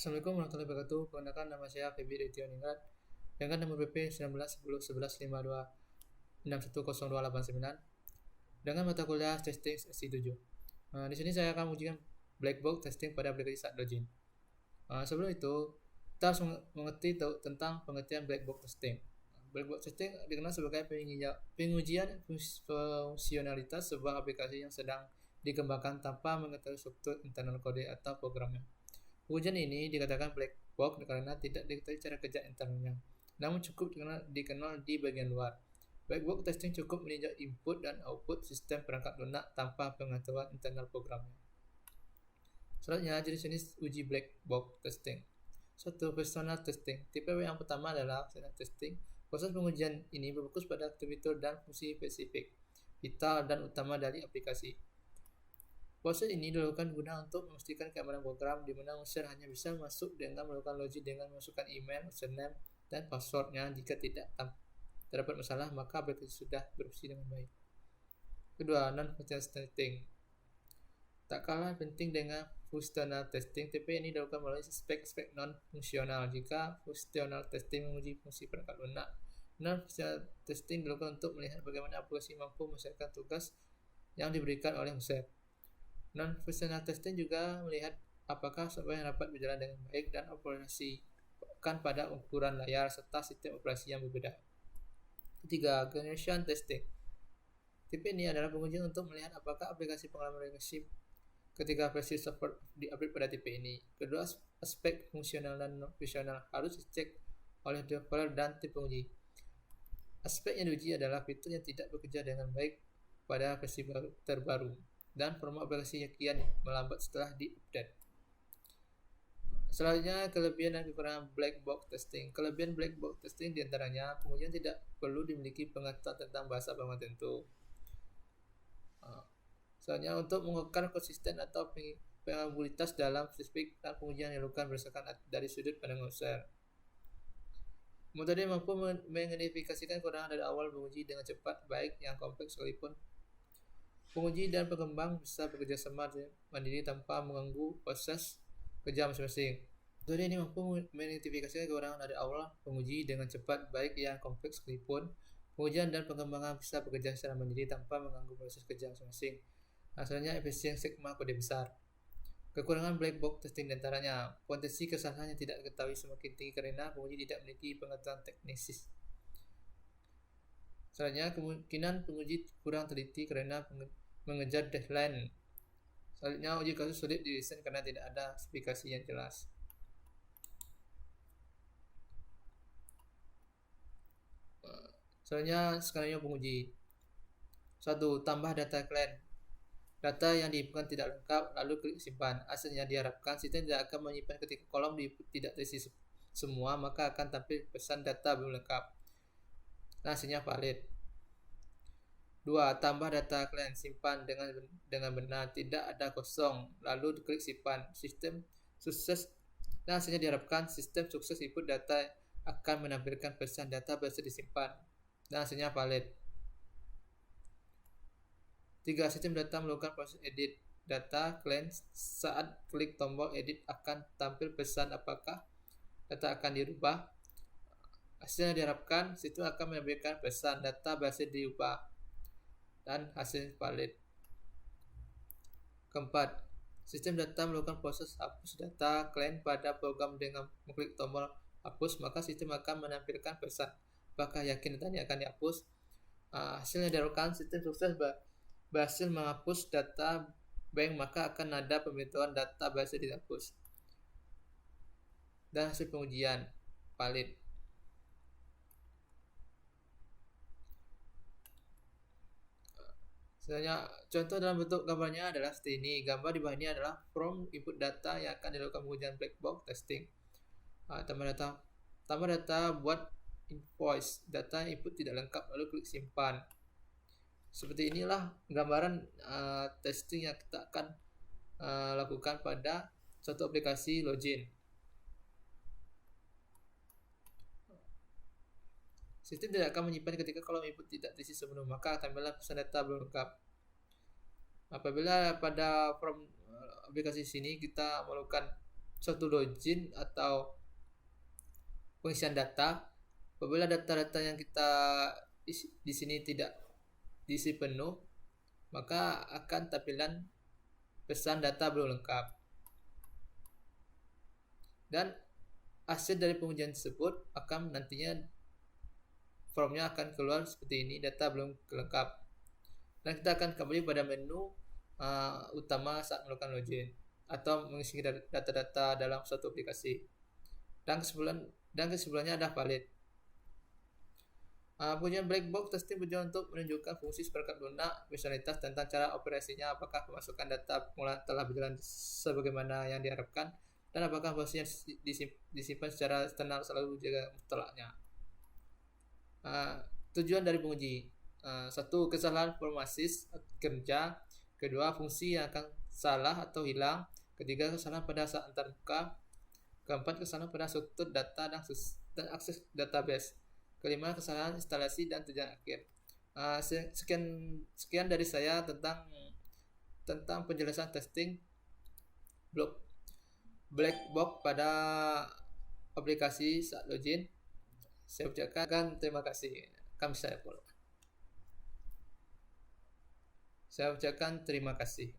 Assalamualaikum warahmatullahi wabarakatuh. Perkenalkan, nama saya Feby Ridwaningrat dengan nomor BP 19101152610289 dengan mata kuliah testing sesi 7. Di sini saya akan mengujikan black box testing pada aplikasi Sadlogin. Sebelum itu, kita harus mengerti tentang pengertian black box testing. Black box testing dikenal sebagai pengujian fungsionalitas sebuah aplikasi yang sedang dikembangkan tanpa mengetahui struktur internal kode atau programnya. Ujian ini dikatakan black box karena tidak diketahui cara kerja internalnya, namun cukup dikenal di bagian luar. Black box testing cukup meninjau input dan output sistem perangkat lunak tanpa pengetahuan internal programnya. Selanjutnya, jenis-jenis uji black box testing. 1. Functional testing. Tipe yang pertama adalah functional testing. Proses pengujian ini berfokus pada fitur dan fungsi spesifik, vital dan utama dari aplikasi. Proses ini dilakukan guna untuk memastikan keamanan program, di mana user hanya bisa masuk dengan melakukan login dengan memasukkan email, username, dan passwordnya. Jika tidak terdapat masalah, maka aplikasi sudah berfungsi dengan baik. Kedua, non-functional testing. Tak kalah penting dengan functional testing, tipe ini dilakukan melalui aspek-aspek non-fungsional. Jika functional testing menguji fungsi perangkat lunak, non-functional testing dilakukan untuk melihat bagaimana aplikasi mampu menyelesaikan tugas yang diberikan oleh user. Non-functional testing juga melihat apakah software yang dapat berjalan dengan baik dan operasikan pada ukuran layar serta sistem operasi yang berbeda. Ketiga, regression testing. Tipe ini adalah pengujian untuk melihat apakah aplikasi pengalaman regresi ketika versi software diupdate pada tipe ini. Kedua aspek fungsional dan non-fungsional harus dicek oleh developer dan tim penguji. Aspek yang diuji adalah fitur yang tidak bekerja dengan baik pada versi terbaru, dan format aplikasi yang kian melambat setelah di-update. Selanjutnya, kelebihan dan kekurangan black box testing. Kelebihan black box testing diantaranya pengujian tidak perlu dimiliki pengetahuan tentang bahasa bangunan tertentu. Selanjutnya, untuk mengukur konsisten atau pengabulitas dalam spesifik dan pengujian yang dilakukan berdasarkan dari sudut pandang user. Metode mampu mengidentifikasikan kekurangan dari awal penguji dengan cepat, baik yang kompleks sekalipun. Penguji dan pengembang bisa bekerja sama mandiri tanpa mengganggu proses kerja masing-masing. Metode ini mampu mengidentifikasikan kekurangan dari awal penguji dengan cepat, baik yang kompleks sekalipun. Pengujian dan pengembangan bisa bekerja secara mandiri tanpa mengganggu proses kerja masing-masing. Asalnya efisien sigma kode besar. Kekurangan black box testing diantaranya potensi kesalahan yang tidak diketahui semakin tinggi karena penguji tidak memiliki pengetahuan teknis. Selanjutnya, kemungkinan penguji kurang teliti karena mengejar deadline. Selanjutnya, uji kasus sulit didesain karena tidak ada spesifikasi yang jelas. Selanjutnya, skenario penguji. 1. Tambah data klien. Data yang diinputkan tidak lengkap, lalu klik simpan. Hasilnya diharapkan sistem tidak akan menyimpan ketika kolom tidak terisi semua, maka akan tampil pesan data belum lengkap. Hasilnya valid. 2. Tambah data klien, simpan dengan benar, tidak ada kosong, lalu klik simpan. Sistem sukses dan hasilnya diharapkan sistem sukses input data akan menampilkan pesan data berhasil disimpan dan hasilnya valid. 3. Sistem data melakukan proses edit data klien. Saat klik tombol edit akan tampil pesan apakah data akan dirubah. Hasilnya diharapkan sistem akan menampilkan pesan data berhasil diubah dan hasil valid. Keempat, sistem data melakukan proses hapus data klien pada program dengan mengklik tombol hapus, maka sistem akan menampilkan pesan apakah yakin datanya akan dihapus. Hasilnya diharapkan sistem sukses berhasil menghapus data bank, maka akan ada pemberitahuan data berhasil dihapus dan hasil pengujian valid. Selanjutnya, contoh dalam bentuk gambarnya adalah seperti ini. Gambar di bawah ini adalah from input data yang akan dilakukan pengujian black box testing. Tambah data buat invoice. Data input tidak lengkap, lalu klik simpan. Seperti inilah gambaran testing yang kita akan lakukan pada suatu aplikasi login. Sistem tidak akan menyimpan ketika kolom input tidak terisi sebelum, maka tampillah pesan data belum lengkap. Apabila pada form aplikasi sini kita melakukan suatu login atau pengisian data. Apabila data-data yang kita di sini tidak diisi penuh, maka akan tampilan pesan data belum lengkap. Dan hasil dari pengujian tersebut akan nantinya formnya akan keluar seperti ini, data belum lengkap. Dan kita akan kembali pada menu utama saat melakukan login atau mengisi data-data dalam suatu aplikasi. Dan kesimpulannya adalah valid. Pengujian black box testing bertujuan untuk menunjukkan fungsi seperangkat lunak, fungsionalitas tentang cara operasinya, apakah pemasukan data pengelolaan telah berjalan sebagaimana yang diharapkan, dan apakah posisinya disimpan secara standar selalu jaga mutlaknya. Tujuan dari penguji: 1. Kesalahan formasis kerja. 2. Fungsi yang akan salah atau hilang. 3. Kesalahan pada saat antarmuka. 4. Kesalahan pada struktur data dan akses database. 5. Kesalahan instalasi dan tujuan akhir. Sekian dari saya tentang penjelasan testing black box pada aplikasi saat login. Saya ucapkan terima kasih. Saya ucapkan terima kasih.